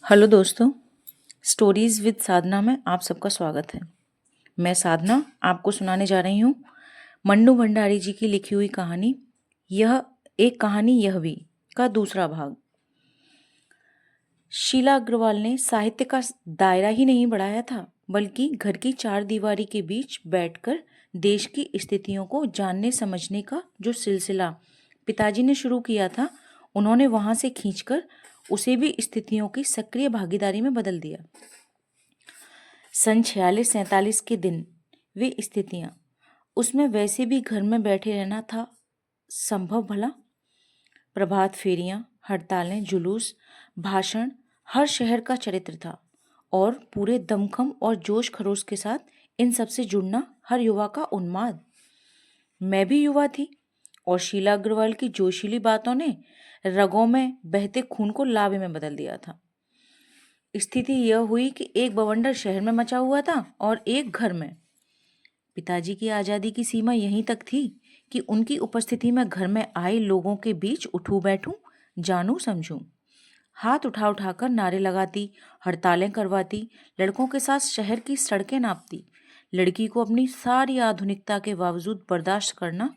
Hello दोस्तों। Stories with साधना में आप सबका स्वागत है। मैं साधना आपको सुनाने जा रही हूँ मन्नू भंडारी जी की लिखी हुई कहानी यह एक कहानी यह भी का दूसरा भाग। शीला अग्रवाल ने साहित्य का दायरा ही नहीं बढ़ाया था, बल्कि घर की चार दीवारी के बीच बैठकर देश की स्थितियों को जानने समझने का जो सिलसिला पिताजी ने शुरू किया था, उन्होंने वहां से खींचकर उसे भी स्थितियों की सक्रिय भागीदारी में बदल दिया। सन 46-47 के दिन वे स्थितियां, उसमें वैसे भी घर में बैठे रहना था संभव भला। प्रभात फेरियां, हड़तालें, जुलूस, भाषण, हर शहर का चरित्र था और पूरे दमखम और जोश खरोश के साथ इन सब से जुड़ना हर युवा का उन्माद। मैं भी युवा थी और शीला अग्रवाल की जोशीली बातों ने रगों में बहते खून को लावे में बदल दिया था। स्थिति यह हुई कि एक बवंडर शहर में मचा हुआ था और एक घर में। पिताजी की आज़ादी की सीमा यहीं तक थी कि उनकी उपस्थिति में घर में आए लोगों के बीच उठूं बैठूं, जानूं समझूं, हाथ उठा उठाकर नारे लगाती, हड़तालें करवाती, लड़कों के साथ शहर की सड़कें नापती। लड़की को अपनी सारी आधुनिकता के बावजूद बर्दाश्त करना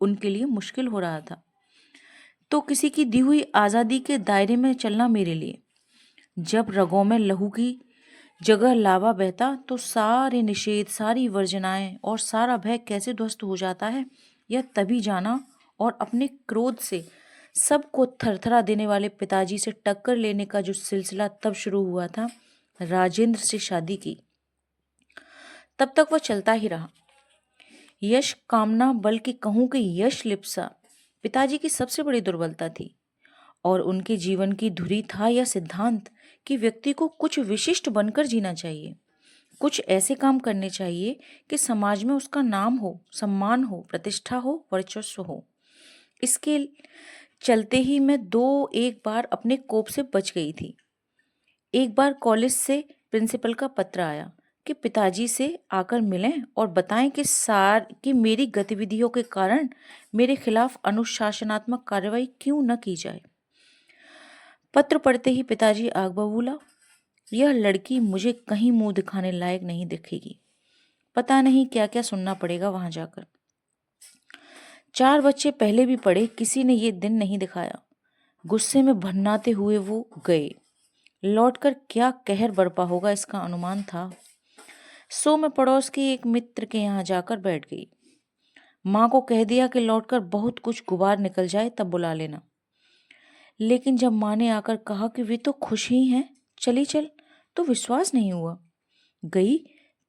उनके लिए मुश्किल हो रहा था, तो किसी की दी हुई आज़ादी के दायरे में चलना मेरे लिए। जब रगों में लहू की जगह लावा बहता तो सारे निषेध, सारी वर्जनाएं और सारा भय कैसे ध्वस्त हो जाता है, यह तभी जाना। और अपने क्रोध से सबको थरथरा देने वाले पिताजी से टक्कर लेने का जो सिलसिला तब शुरू हुआ था राजेंद्र से शादी की, तब तक वह चलता ही रहा। यश कामना, बल्कि कहूं कि यश लिप्सा पिताजी की सबसे बड़ी दुर्बलता थी और उनके जीवन की धुरी था यह सिद्धांत कि व्यक्ति को कुछ विशिष्ट बनकर जीना चाहिए, कुछ ऐसे काम करने चाहिए कि समाज में उसका नाम हो, सम्मान हो, प्रतिष्ठा हो, वर्चस्व हो। इसके चलते ही मैं एक बार अपने कोप से बच गई थी। एक बार कॉलेज से प्रिंसिपल का पत्र आया कि पिताजी से आकर मिलें और बताएं कि मेरी गतिविधियों के कारण मेरे खिलाफ अनुशासनात्मक कार्रवाई क्यों न की जाए। पत्र पढ़ते ही पिताजी आग बबूला, यह लड़की मुझे कहीं मुंह दिखाने लायक नहीं दिखेगी, पता नहीं क्या क्या सुनना पड़ेगा वहां जाकर। 4 बच्चे पहले भी पढ़े, किसी ने ये दिन नहीं दिखाया। गुस्से में भन्नाते हुए वो गए। लौटकर क्या कहर बरपा होगा इसका अनुमान था। सो मैं पड़ोस के एक मित्र के यहाँ जाकर बैठ गई। माँ को कह दिया कि लौटकर बहुत कुछ गुबार निकल जाए तब बुला लेना। लेकिन जब माँ ने आकर कहा कि वे तो खुश ही हैं, चली चल, तो विश्वास नहीं हुआ। गई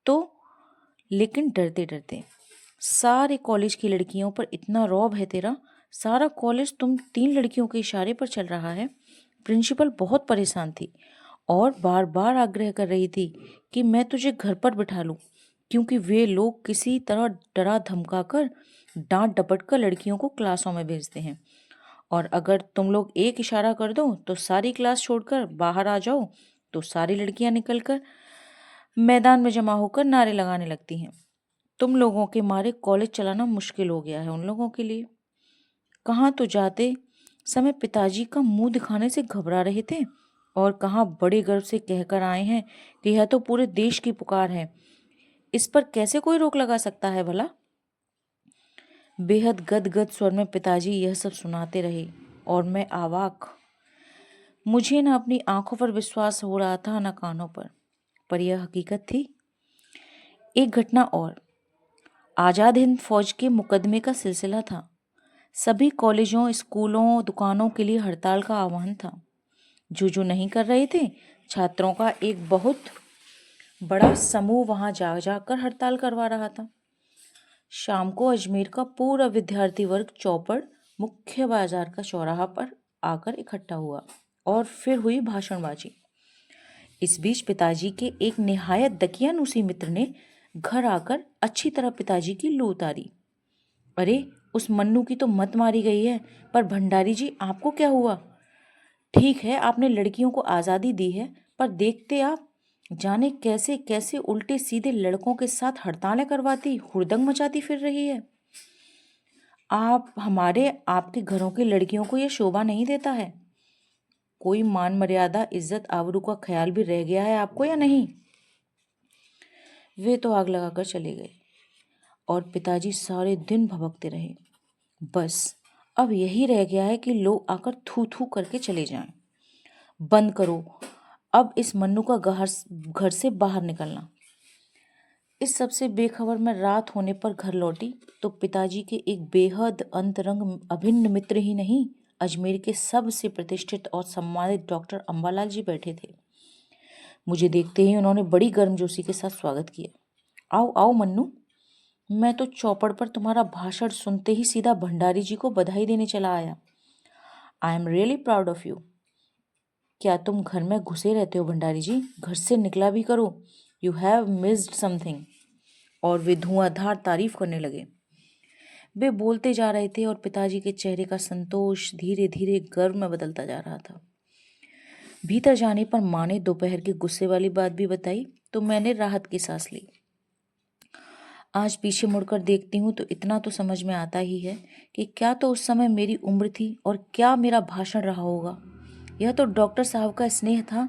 तो, लेकिन डरते डरते। सारे कॉलेज की लड़कियों पर इतना रौब है तेरा, सारा कॉलेज तुम 3 लड़कियों के इशारे पर चल रहा है। प्रिंसिपल बहुत परेशान थी और बार बार आग्रह कर रही थी कि मैं तुझे घर पर बिठा लूं, क्योंकि वे लोग किसी तरह डरा धमका कर, डांट डपट कर लड़कियों को क्लासों में भेजते हैं, और अगर तुम लोग एक इशारा कर दो तो सारी क्लास छोड़कर बाहर आ जाओ तो सारी लड़कियां निकलकर मैदान में जमा होकर नारे लगाने लगती हैं। तुम लोगों के मारे कॉलेज चलाना मुश्किल हो गया है उन लोगों के लिए। कहाँ तो जाते समय पिताजी का मुंह दिखाने से घबरा रहे थे और कहाँ बड़े गर्व से कहकर आए हैं कि यह तो पूरे देश की पुकार है, इस पर कैसे कोई रोक लगा सकता है भला। बेहद गदगद स्वर में पिताजी यह सब सुनाते रहे और मैं अवाक। मुझे न अपनी आंखों पर विश्वास हो रहा था न कानों पर यह हकीकत थी। एक घटना और, आजाद हिंद फौज के मुकदमे का सिलसिला था। सभी कॉलेजों, स्कूलों, दुकानों के लिए हड़ताल का आह्वान था। जो नहीं कर रहे थे, छात्रों का एक बहुत बड़ा समूह वहां जा जाकर हड़ताल करवा रहा था। शाम को अजमेर का पूरा विद्यार्थी वर्ग चौपड़ मुख्य बाजार का चौराहा पर आकर इकट्ठा हुआ और फिर हुई भाषणबाजी। इस बीच पिताजी के एक निहायत दकियानूसी मित्र ने घर आकर अच्छी तरह पिताजी की लू उतारी। अरे, उस मन्नू की तो मत मारी गई है, पर भंडारी जी आपको क्या हुआ? ठीक है, आपने लड़कियों को आज़ादी दी है, पर देखते आप जाने कैसे कैसे उल्टे सीधे लड़कों के साथ हड़तालें करवाती, हुड़दंग मचाती फिर रही है। आपके घरों की लड़कियों को यह शोभा नहीं देता है। कोई मान मर्यादा, इज्जत, आबरू का ख्याल भी रह गया है आपको या नहीं? वे तो आग लगाकर चले गए और पिताजी सारे दिन भभकते रहे। बस अब यही रह गया है कि लोग आकर थू थू करके चले जाएं। बंद करो अब इस मन्नू का घर से बाहर निकलना। इस सबसे बेखबर मैं रात होने पर घर लौटी तो पिताजी के एक बेहद अंतरंग अभिन्न मित्र ही नहीं, अजमेर के सबसे प्रतिष्ठित और सम्मानित डॉक्टर अम्बालाल जी बैठे थे। मुझे देखते ही उन्होंने बड़ी गर्मजोशी के साथ स्वागत किया। आओ आओ मन्नू। मैं तो चौपड़ पर तुम्हारा भाषण सुनते ही सीधा भंडारी जी को बधाई देने चला आया। I am really proud of you. क्या तुम घर में घुसे रहते हो भंडारी जी? घर से निकला भी करो। You have missed something. और वे धुआंधार तारीफ करने लगे। वे बोलते जा रहे थे और पिताजी के चेहरे का संतोष धीरे धीरे गर्व में बदलता जा रहा था। भीतर जाने पर माँ ने दोपहर की गुस्से वाली बात भी बताई तो मैंने राहत की सांस ली। आज पीछे मुड़कर देखती हूँ तो इतना तो समझ में आता ही है कि क्या तो उस समय मेरी उम्र थी और क्या मेरा भाषण रहा होगा। यह तो डॉक्टर साहब का स्नेह था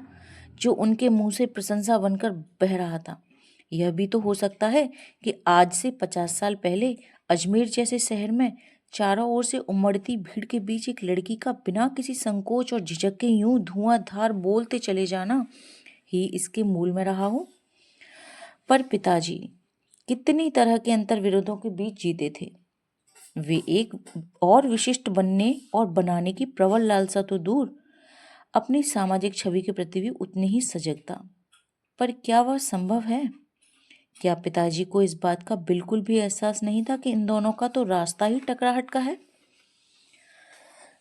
जो उनके मुंह से प्रशंसा बनकर बह रहा था। यह भी तो हो सकता है कि आज से 50 साल पहले अजमेर जैसे शहर में चारों ओर से उमड़ती भीड़ के बीच एक लड़की का बिना किसी संकोच और झिझक के यूं धुआंधार बोलते चले जाना ही इसके मूल में रहा हो। पर पिताजी कितनी तरह के अंतर विरोधों के बीच जीते थे। वे एक और विशिष्ट बनने और बनाने की प्रबल लालसा तो दूर, अपनी सामाजिक छवि के प्रति भी उतनी ही सजग था। पर क्या वह संभव है? क्या पिताजी को इस बात का बिल्कुल भी एहसास नहीं था कि इन दोनों का तो रास्ता ही टकराहट का है?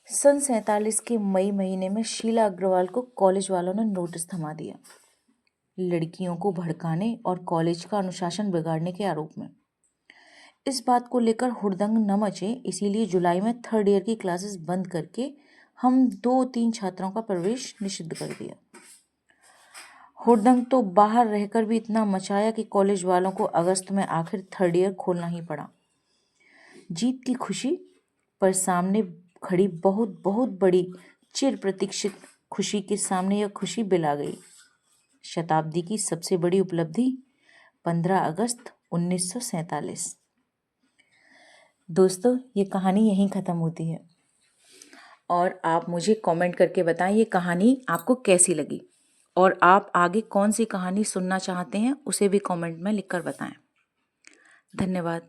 सन 47 के मई महीने में शीला अग्रवाल को कॉलेज वालों ने नोटिस थमा दिया, लड़कियों को भड़काने और कॉलेज का अनुशासन बिगाड़ने के आरोप में। इस बात को लेकर हुड़दंग न मचे, इसीलिए जुलाई में 3rd ईयर की क्लासेस बंद करके हम 2-3 छात्रों का प्रवेश निषिद्ध कर दिया। हुड़दंग तो बाहर रहकर भी इतना मचाया कि कॉलेज वालों को अगस्त में आखिर 3rd ईयर खोलना ही पड़ा। जीत की खुशी पर सामने खड़ी बहुत बहुत बड़ी चिर प्रतीक्षित खुशी के सामने यह खुशी बिला गई। शताब्दी की सबसे बड़ी उपलब्धि 15 अगस्त 1947। दोस्तों, ये कहानी यहीं ख़त्म होती है और आप मुझे कमेंट करके बताएं ये कहानी आपको कैसी लगी और आप आगे कौन सी कहानी सुनना चाहते हैं उसे भी कमेंट में लिखकर बताएं। धन्यवाद।